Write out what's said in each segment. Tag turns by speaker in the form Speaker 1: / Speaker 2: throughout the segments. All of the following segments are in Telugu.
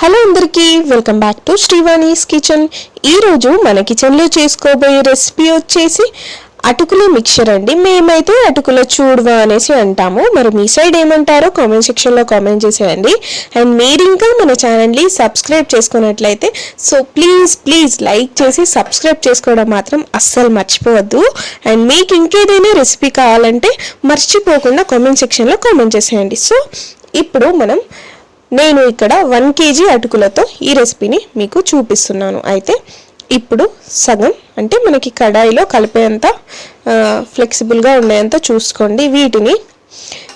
Speaker 1: హలో అందరికీ వెల్కమ్ బ్యాక్ టు శ్రీవాణీస్ కిచెన్. ఈరోజు మన కిచెన్లో చేసుకోబోయే రెసిపీ వచ్చేసి అటుకుల మిక్చర్ అండి. మేమైతే అటుకుల చూడవా అనేసి అంటాము, మరి మీ సైడ్ ఏమంటారో కామెంట్ సెక్షన్లో కామెంట్ చేసేయండి. అండ్ మీరు ఇంకా మన ఛానల్ని సబ్స్క్రైబ్ చేసుకున్నట్లయితే సో ప్లీజ్ లైక్ చేసి సబ్స్క్రైబ్ చేసుకోవడం మాత్రం అస్సలు మర్చిపోవద్దు. అండ్ మీకు ఇంకేదైనా రెసిపీ కావాలంటే మర్చిపోకుండా కామెంట్ సెక్షన్లో కామెంట్ చేసేయండి. సో ఇప్పుడు నేను ఇక్కడ 1 kg అటుకులతో ఈ రెసిపీని మీకు చూపిస్తున్నాను. అయితే ఇప్పుడు సగం అంటే మనకి కడాయిలో కలిపేంత ఫ్లెక్సిబుల్గా ఉండేంత చూసుకోండి. వీటిని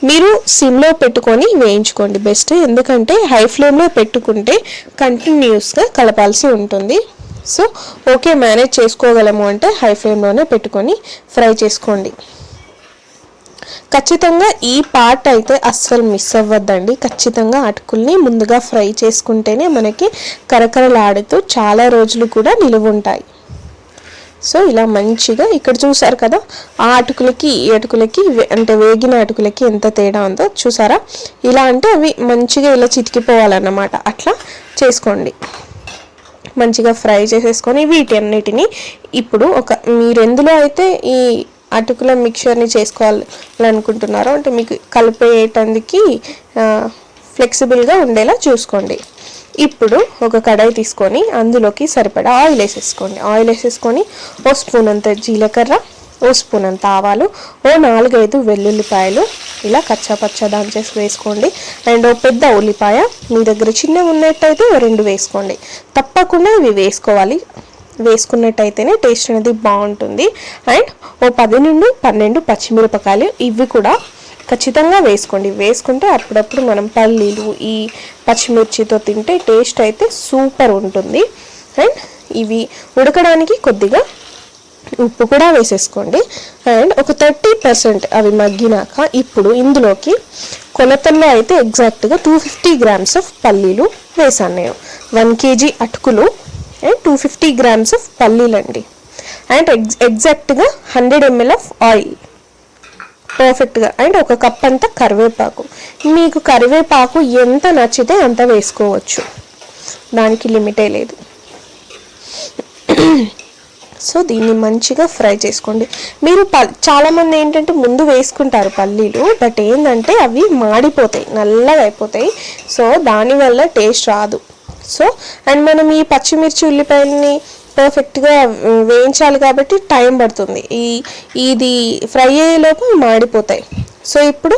Speaker 1: మీరు సిమ్లో పెట్టుకొని వేయించుకోండి బెస్ట్, ఎందుకంటే హై ఫ్లేమ్లో పెట్టుకుంటే కంటిన్యూస్గా కలపాల్సి ఉంటుంది. సో ఓకే మేనేజ్ చేసుకోగలము అంటే హై ఫ్లేమ్లోనే పెట్టుకొని ఫ్రై చేసుకోండి. ఖచ్చితంగా ఈ పార్ట్ అయితే అస్సలు మిస్ అవ్వద్దండి. ఖచ్చితంగా అటుకుల్ని ముందుగా ఫ్రై చేసుకుంటేనే మనకి కరకరలాడుతూ చాలా రోజులు కూడా నిలువ ఉంటాయి. సో ఇలా మంచిగా ఇక్కడ చూసారు కదా, ఆ అటుకులకి ఈ అటుకులకి అంటే వేగిన అటుకులకి ఎంత తేడా ఉందో చూసారా. ఇలా అంటే అవి మంచిగా ఇలా చితికిపోవాలన్నమాట. అట్లా చేసుకోండి. మంచిగా ఫ్రై చేసేసుకొని వీటన్నిటిని ఇప్పుడు మీరు ఎందులో అయితే ఈ అటుకుల మిక్చర్ని చేసుకోవాలనుకుంటున్నారో అంటే మీకు కలిపేయటానికి ఫ్లెక్సిబుల్గా ఉండేలా చూసుకోండి. ఇప్పుడు ఒక కడాయి తీసుకొని అందులోకి సరిపడా ఆయిల్ వేసేసుకోండి. ఆయిల్ వేసేసుకొని ఓ స్పూన్ అంత జీలకర్ర, ఓ స్పూన్ అంత ఆవాలు, ఓ 4-5 వెల్లుల్లిపాయలు ఇలా కచ్చాపచ్చా దంచేసి వేసుకోండి. అండ్ ఓ పెద్ద ఉల్లిపాయ, మీ దగ్గర చిన్నవి ఉన్నట్టయితే 2 వేసుకోండి. తప్పకుండా ఇవి వేసుకోవాలి, వేసుకున్నట్టయితేనే టేస్ట్ అనేది బాగుంటుంది. అండ్ ఓ 10 నుండి 12 పచ్చిమిరపకాయలు, ఇవి కూడా ఖచ్చితంగా వేసుకోండి. వేసుకుంటే అప్పుడప్పుడు మనం పల్లీలు ఈ పచ్చిమిర్చితో తింటే టేస్ట్ అయితే సూపర్ ఉంటుంది. అండ్ ఇవి ఉడకడానికి కొద్దిగా ఉప్పు కూడా వేసేసుకోండి. అండ్ ఒక 30% అవి మగ్గినాక ఇప్పుడు ఇందులోకి కొలతల్లో అయితే ఎగ్జాక్ట్గా 250 grams ఆఫ్ పల్లీలు వేసాను నేను. 1 kg అటుకులు అండ్ 250 grams ఆఫ్ పల్లీలు అండి. అండ్ ఎగ్జాక్ట్గా 100 ml ఆఫ్ ఆయిల్ పర్ఫెక్ట్గా. అండ్ ఒక కప్ అంతా కరివేపాకు. మీకు కరివేపాకు ఎంత నచ్చితే అంత వేసుకోవచ్చు, దానికి లిమిటే లేదు. సో దీన్ని మంచిగా ఫ్రై చేసుకోండి. మీరు చాలామంది ఏంటంటే ముందు వేసుకుంటారు పల్లీలు, బట్ ఏంటంటే అవి మాడిపోతాయి, నల్లగా అయిపోతాయి. సో దానివల్ల టేస్ట్ రాదు. సో అండ్ మనం ఈ పచ్చిమిర్చి ఉల్లిపాయలని పర్ఫెక్ట్గా వేయించాలి కాబట్టి టైం పడుతుంది. ఇది ఫ్రై అయ్యేలోపు మాడిపోతాయి. సో ఇప్పుడు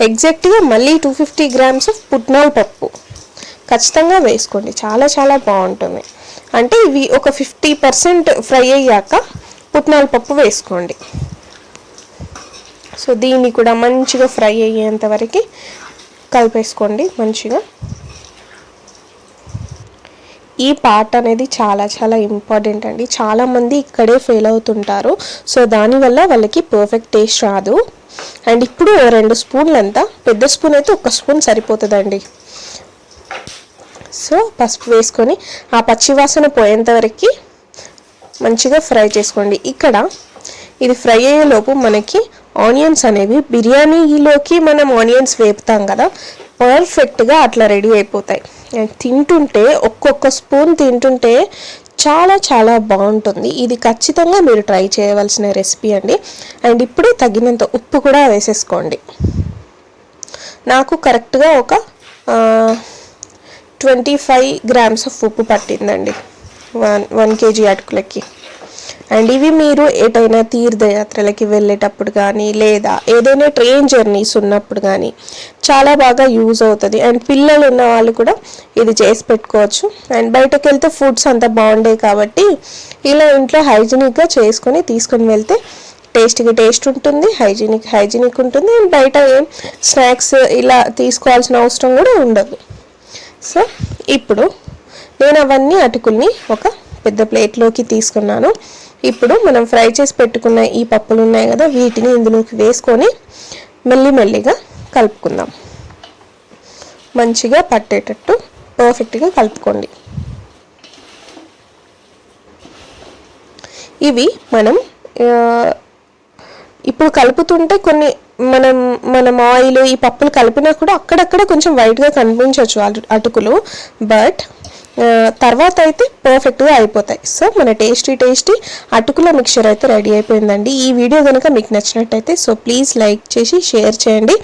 Speaker 1: ఎగ్జాక్ట్గా మళ్ళీ 250 grams ఆఫ్ పుట్నాల పప్పు ఖచ్చితంగా వేసుకోండి, చాలా చాలా బాగుంటుంది. అంటే ఇవి ఒక 50% ఫ్రై అయ్యాక పుట్నాల పప్పు వేసుకోండి. సో దీన్ని కూడా మంచిగా ఫ్రై అయ్యేంత వరకు కలిపేసుకోండి మంచిగా. ఈ పార్ట్ అనేది చాలా చాలా ఇంపార్టెంట్ అండి. చాలామంది ఇక్కడే ఫెయిల్ అవుతుంటారు. సో దానివల్ల వాళ్ళకి పర్ఫెక్ట్ టేస్ట్ రాదు. అండ్ ఇప్పుడు 2 స్పూన్లు అంతా, పెద్ద స్పూన్ అయితే 1 స్పూన్ సరిపోతుందండి. సో పసుపు వేసుకొని ఆ పచ్చివాసన పోయేంత వరకు మంచిగా ఫ్రై చేసుకోండి. ఇక్కడ ఇది ఫ్రై అయ్యేలోపు మనకి ఆనియన్స్ అనేవి, బిర్యానీలోకి మనం ఆనియన్స్ వేపుతాం కదా, పర్ఫెక్ట్గా అట్లా రెడీ అయిపోతాయి. తింటుంటే ఒక్కొక్క స్పూన్ తింటుంటే చాలా చాలా బాగుంటుంది. ఇది ఖచ్చితంగా మీరు ట్రై చేయవలసిన రెసిపీ అండి. అండ్ ఇప్పుడు తగినంత ఉప్పు కూడా వేసేసుకోండి. నాకు కరెక్ట్గా ఒక 25 grams ఆఫ్ ఉప్పు పట్టిందండి 1 kg అటుకులకి. అండ్ ఇవి మీరు ఎటైనా తీర్థయాత్రలకి వెళ్ళేటప్పుడు కానీ లేదా ఏదైనా ట్రైన్ జర్నీస్ ఉన్నప్పుడు కానీ చాలా బాగా యూజ్ అవుతుంది. అండ్ పిల్లలు ఉన్న వాళ్ళు కూడా ఇది చేసి పెట్టుకోవచ్చు. అండ్ బయటకు వెళ్తే ఫుడ్స్ అంత బాగుండే కాబట్టి ఇలా ఇంట్లో హైజీనిక్గా చేసుకొని తీసుకొని వెళ్తే టేస్ట్ ఉంటుంది, హైజీనిక్ ఉంటుంది. అండ్ బయట ఏం స్నాక్స్ ఇలా తీసుకోవాల్సిన అవసరం కూడా ఉండదు. సో ఇప్పుడు నేను అవన్నీ అటుకుల్ని ఒక పెద్ద ప్లేట్లోకి తీసుకున్నాను. ఇప్పుడు మనం ఫ్రై చేసి పెట్టుకున్న ఈ పప్పులు ఉన్నాయి కదా, వీటిని ఇందులోకి వేసుకొని మెల్లిమెల్లిగా కలుపుకుందాం. మంచిగా పట్టేటట్టు పర్ఫెక్ట్గా కలుపుకోండి. ఇవి మనం ఇప్పుడు కలుపుతుంటే కొన్ని మనం ఆయిల్ ఈ పప్పులు కలిపినా కూడా అక్కడక్కడ కొంచెం వైట్గా కనిపించవచ్చు అటుకులు, బట్ తర్వాత అయితే పర్ఫెక్ట్గా అయిపోతాయి. సో మన టేస్టీ అటుకుల మిక్చర్ అయితే రెడీ అయిపోయిందండి. ఈ వీడియో కనుక మీకు నచ్చినట్టయితే సో ప్లీజ్ లైక్ చేసి షేర్ చేయండి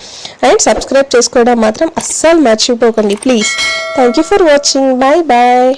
Speaker 1: అండ్ సబ్స్క్రైబ్ చేసుకోవడం మాత్రం అస్సలు మర్చిపోకండి please. Thank you for watching. Bye bye.